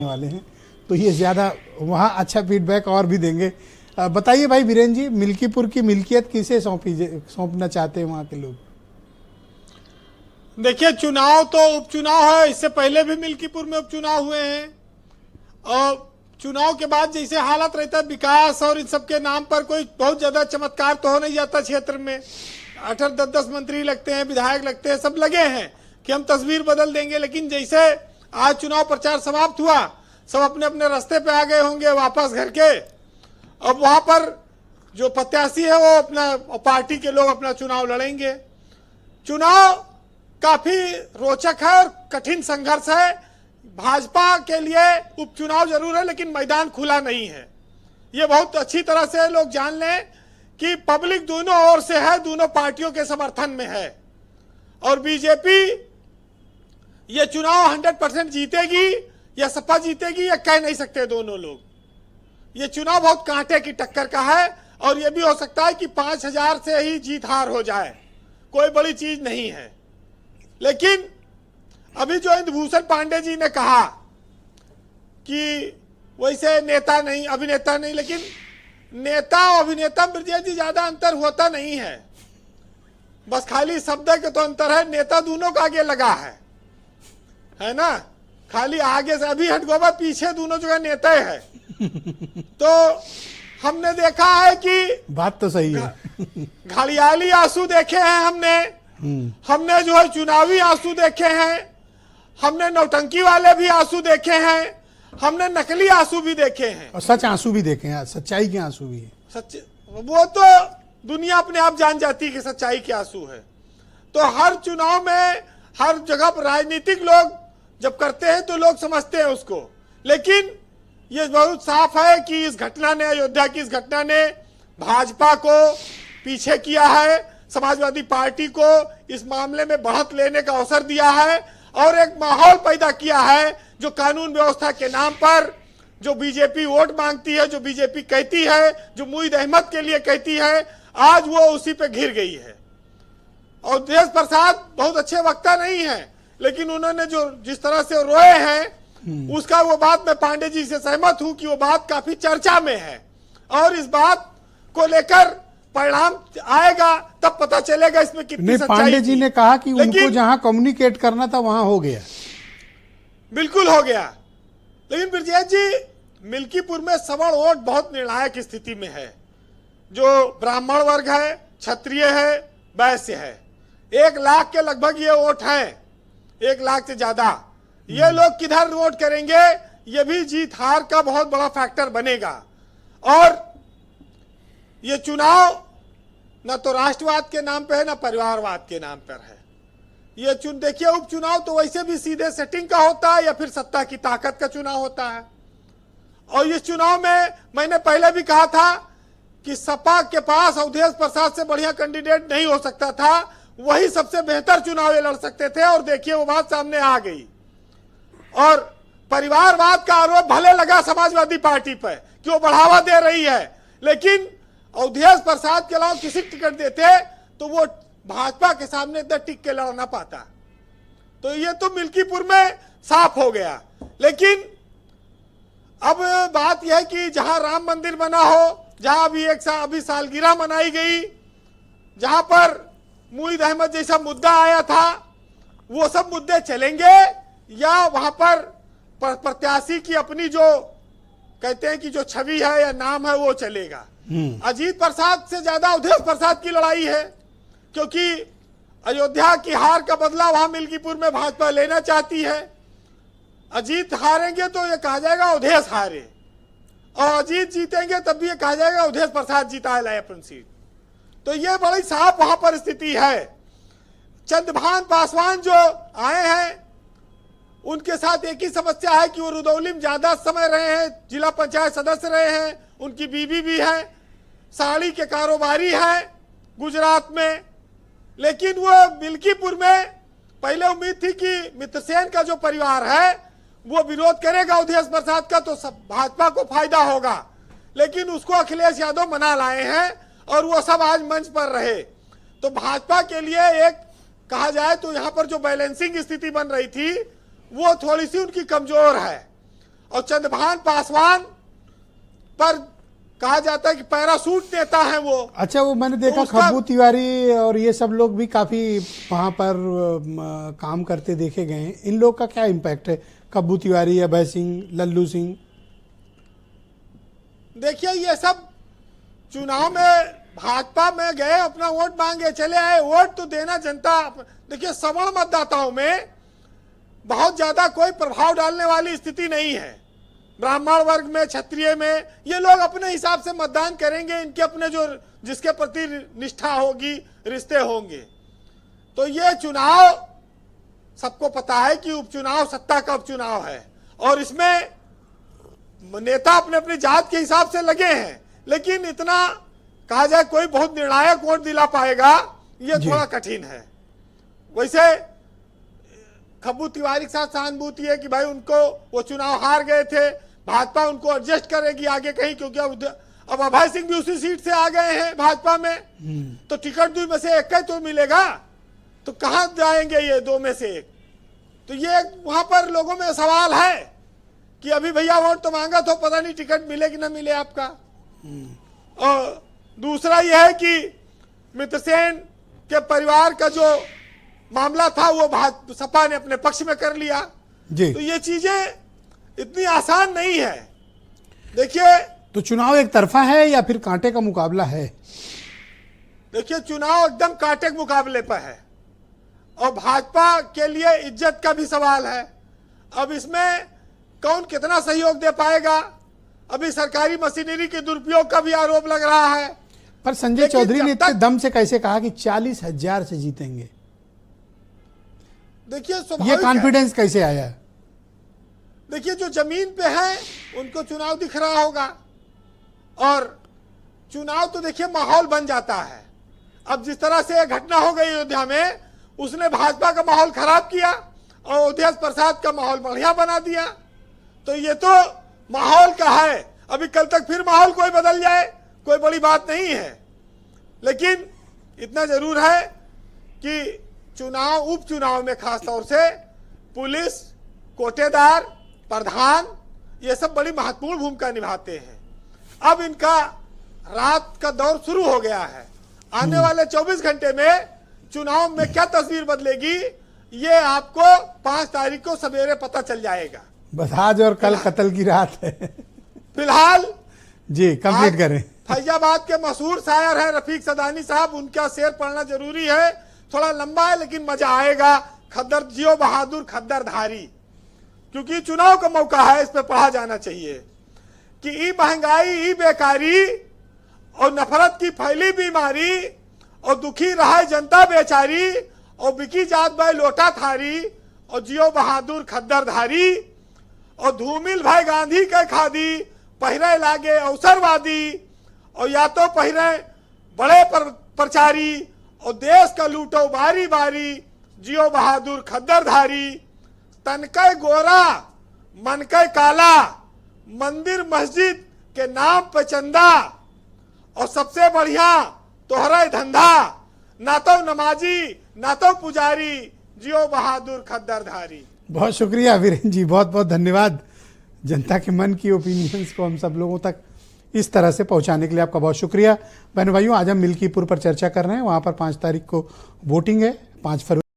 वाले हैं तो ये ज़्यादा वहाँ अच्छा फीडबैक और भी देंगे। बताइए भाई वीरेंद्र जी, मिल्कीपुर की मिल्कियत किसे सौंपना चाहते हैं वहाँ के लोग? देखिए, चुनाव तो उपचुनाव है। इससे पहले भी मिल्कीपुर में उपचुनाव हुए हैं और चुनाव के बाद जैसे हालत रहता है विकास और इन सब के नाम पर कोई बहुत ज्यादा चमत्कार तो हो नहीं जाता। क्षेत्र में 8-10 मंत्री लगते हैं, विधायक लगते हैं, सब लगे हैं कि हम तस्वीर बदल देंगे। लेकिन जैसे आज चुनाव प्रचार समाप्त हुआ, सब अपने अपने रास्ते पे आ गए होंगे वापस घर के। अब वहां पर जो प्रत्याशी है वो अपना पार्टी के लोग अपना चुनाव लड़ेंगे। चुनाव काफी रोचक है और कठिन संघर्ष है। भाजपा के लिए उपचुनाव जरूर है लेकिन मैदान खुला नहीं है। ये बहुत अच्छी तरह से लोग जान लें कि पब्लिक दोनों ओर से है, दोनों पार्टियों के समर्थन में है और बीजेपी ये चुनाव 100% जीतेगी या सपा जीतेगी या कह नहीं सकते दोनों लोग। ये चुनाव बहुत कांटे की टक्कर का है और ये भी हो सकता है कि 5000 से ही जीत हार हो जाए, कोई बड़ी चीज नहीं है। लेकिन अभी जो इंद्रभूषण पांडे जी ने कहा कि वैसे नेता नहीं अभिनेता नहीं, लेकिन नेता और अभिनेता ब्रजेश जी ज्यादा अंतर होता नहीं है, बस खाली शब्द के तो अंतर है। नेता दोनों का आगे लगा है ना, खाली आगे से अभी हटगोबा पीछे दोनों जगह नेता है। तो हमने देखा है कि बात तो सही है, घड़ियाली आंसू देखे हैं हमने जो है चुनावी आंसू देखे हैं, हमने नौटंकी वाले भी आंसू देखे हैं, हमने नकली आंसू भी देखे हैं और सच आंसू भी देखे हैं, सच्चाई के आंसू भी है। सच्चे वो तो दुनिया अपने आप जान जाती है कि सच्चाई के आंसू है। तो हर चुनाव में हर जगह पर राजनीतिक लोग जब करते हैं तो लोग समझते हैं उसको। लेकिन ये बहुत साफ है कि इस घटना ने, अयोध्या की इस घटना ने भाजपा को पीछे किया है, समाजवादी पार्टी को इस मामले में बढ़त लेने का अवसर दिया है और एक माहौल पैदा किया है जो कानून व्यवस्था के नाम पर जो बीजेपी वोट मांगती है, जो बीजेपी कहती है, जो मुईद अहमद के लिए कहती है, आज वो उसी पे घिर गई है। और देश प्रसाद बहुत अच्छे वक्ता नहीं है, लेकिन उन्होंने जो जिस तरह से रोए हैं उसका वो बात मैं पांडे जी से सहमत हूं कि वो बात काफी चर्चा में है और इस बात को लेकर परिणाम आएगा तब पता चलेगा इसमें कितनी सच्चाई। पांडे जी ने कहा कि उनको जहां कम्युनिकेट करना था वहां हो गया, बिल्कुल हो गया। लेकिन ब्रजेश जी, मिल्कीपुर में सवर्ण वोट बहुत निर्णायक स्थिति में है। जो ब्राह्मण वर्ग है, क्षत्रिय है, वैश्य है, 1 लाख के लगभग ये वोट है, 1 लाख से ज्यादा। ये लोग किधर वोट करेंगे ये भी जीत हार का बहुत बड़ा फैक्टर बनेगा। और ये चुनाव न तो राष्ट्रवाद के नाम पे है न परिवारवाद के नाम पर है। ये देखिए, उपचुनाव तो वैसे भी सीधे सेटिंग का होता है या फिर सत्ता की ताकत का चुनाव होता है। और इस चुनाव में मैंने पहले भी कहा था कि सपा के पास अवधेश प्रसाद से बढ़िया कैंडिडेट नहीं हो सकता था, वही सबसे बेहतर चुनाव ये लड़ सकते थे। और देखिए वो बात सामने आ गई। और परिवारवाद का आरोप भले लगा समाजवादी पार्टी पर कि वो बढ़ावा दे रही है, लेकिन अवधेश प्रसाद के अलावा किसी टिकट देते तो वो भाजपा के सामने इतना टिक के लड़ ना पाता। तो ये तो मिल्कीपुर में साफ हो गया। लेकिन अब बात यह है कि जहां राम मंदिर बना हो, जहां अभी सालगिरह मनाई गई, जहां पर मुईद अहमद जैसा मुद्दा आया था, वो सब मुद्दे चलेंगे या वहां पर प्रत्याशी की अपनी जो कहते हैं कि जो छवि है या नाम है वो चलेगा। अजीत प्रसाद से ज्यादा अवधेश प्रसाद की लड़ाई है, क्योंकि अयोध्या की हार का बदला वहां मिल्कीपुर में भाजपा लेना चाहती है। अजीत हारेंगे तो ये कहा जाएगा अवधेश हारे, और अजीत जीतेंगे तब भी ये कहा जाएगा अवधेश प्रसाद जीता है अपन सीट। तो ये बड़ी साफ वहां पर स्थिति है। चंद्रभान पासवान जो आए हैं उनके साथ एक ही समस्या है कि वो रुदौली में ज्यादा समय रहे हैं, जिला पंचायत सदस्य रहे हैं, उनकी बीवी भी है, साड़ी के कारोबारी है गुजरात में। लेकिन वो मिल्कीपुर में पहले उम्मीद थी कि मित्रसेन का जो परिवार है वो विरोध करेगा अवधेश प्रसाद का तो सब भाजपा को फायदा होगा, लेकिन उसको अखिलेश यादव मना लाए हैं और वो सब आज मंच पर रहे। तो भाजपा के लिए एक कहा जाए तो यहाँ पर जो बैलेंसिंग स्थिति बन रही थी वो थोड़ी सी उनकी कमजोर है। और चंद्रभान पासवान पर कहा जाता है कि पैरासूट नेता है वो। अच्छा, वो मैंने देखा उसका- खब्बू तिवारी और ये सब लोग भी काफी वहां पर काम करते देखे गए हैं। इन लोग का क्या इम्पैक्ट है? खब्बू तिवारी, अभय सिंह, लल्लू सिंह। देखिए ये सब चुनाव में भाजपा में गए, अपना वोट मांगे चले आए। वोट तो देना जनता, देखिए सवर्ण मतदाताओं में बहुत ज्यादा कोई प्रभाव डालने वाली स्थिति नहीं है। ब्राह्मण वर्ग में, क्षत्रिय में ये लोग अपने हिसाब से मतदान करेंगे। इनके अपने जो जिसके प्रति निष्ठा होगी, रिश्ते होंगे। तो ये चुनाव सबको पता है कि उपचुनाव सत्ता का उपचुनाव है और इसमें नेता अपने अपनी जात के हिसाब से लगे हैं। लेकिन इतना कहा जाए कोई बहुत निर्णायक वोट दिला पाएगा, ये थोड़ा कठिन है। वैसे खब्बू तिवारी के साथ सहानुभूति है कि भाई उनको वो चुनाव हार गए थे, भाजपा उनको एडजस्ट करेगी आगे कहीं, क्योंकि अब अभय सिंह भी उसी सीट से आ गए हैं भाजपा में। तो टिकट दो में से एक ही तो मिलेगा, तो कहां जाएंगे ये दो में से एक? तो ये वहां पर लोगों में सवाल है कि अभी भैया वोट तो मांगा तो पता नहीं टिकट मिले कि ना मिले आपका। और दूसरा यह है कि मित्रसेन के परिवार का जो मामला था वो सपा ने अपने पक्ष में कर लिया जी। तो ये चीजें इतनी आसान नहीं है। देखिए, तो चुनाव एक तरफा है या फिर कांटे का मुकाबला है? देखिए चुनाव एकदम कांटे के मुकाबले पर है और भाजपा के लिए इज्जत का भी सवाल है। अब इसमें कौन कितना सहयोग दे पाएगा? अभी सरकारी मशीनरी के दुरुपयोग का भी आरोप लग रहा है। पर संजय लेकिन चौधरी जब ने इतने तक- दम से कैसे कहा कि 40,000 से जीतेंगे? देखिए ये स्वाभाविक है। कॉन्फिडेंस कैसे आया? देखिए जो जमीन पे है उनको चुनाव दिख रहा होगा और चुनाव तो देखिए माहौल बन जाता है। अब जिस तरह से घटना हो गई अयोध्या में, उसने भाजपा का माहौल खराब किया और अयोध्या प्रसाद का माहौल बढ़िया बना दिया। तो ये तो माहौल का है। अभी कल तक फिर माहौल कोई बदल जाए, कोई बड़ी बात नहीं है। लेकिन इतना जरूर है कि चुनाव, उपचुनाव में खासतौर से पुलिस, कोटेदार, प्रधान, ये सब बड़ी महत्वपूर्ण भूमिका निभाते हैं। अब इनका रात का दौर शुरू हो गया है। आने वाले 24 घंटे में चुनाव में क्या तस्वीर बदलेगी, ये आपको 5 तारीख को सवेरे पता चल जाएगा। बस आज और कल कत्ल की रात है। फिलहाल जी, कंप्लीट करें। फैजाबाद के मशहूर शायर हैं रफीक सदानी साहब, उनका शेर पढ़ना जरूरी है। थोड़ा लंबा है लेकिन मजा आएगा। खद्दर जियो बहादुर खद्दर धारी, क्योंकि चुनाव का मौका है, इस पे पढ़ा जाना चाहिए कि ई महंगाई, ई बेकारी और नफरत की फैली बीमारी और दुखी रहा जनता बेचारी और बिकी जात भाई लोटा थारी और जियो बहादुर खद्दर धारी और धूमिल भाई गांधी के खादी पहिरे लागे अवसरवादी और या तो पहिरे बड़े प्रचारी और देश का लूटो बारी बारी जियो बहादुर खद्दर धारी। तनके गोरा मनके काला, मंदिर मस्जिद के नाम पे चंदा और सबसे बढ़िया तोहरा धंधा, ना तो नमाजी ना तो पुजारी जियो बहादुर खद्दर धारी। बहुत शुक्रिया वीरेन जी, बहुत बहुत धन्यवाद। जनता के मन की ओपिनियंस को हम सब लोगों तक इस तरह से पहुंचाने के लिए आपका बहुत शुक्रिया। बहन भाइयों, आज हम मिल्कीपुर पर चर्चा कर रहे हैं। वहां पर 5 तारीख को वोटिंग है, 5 फरवरी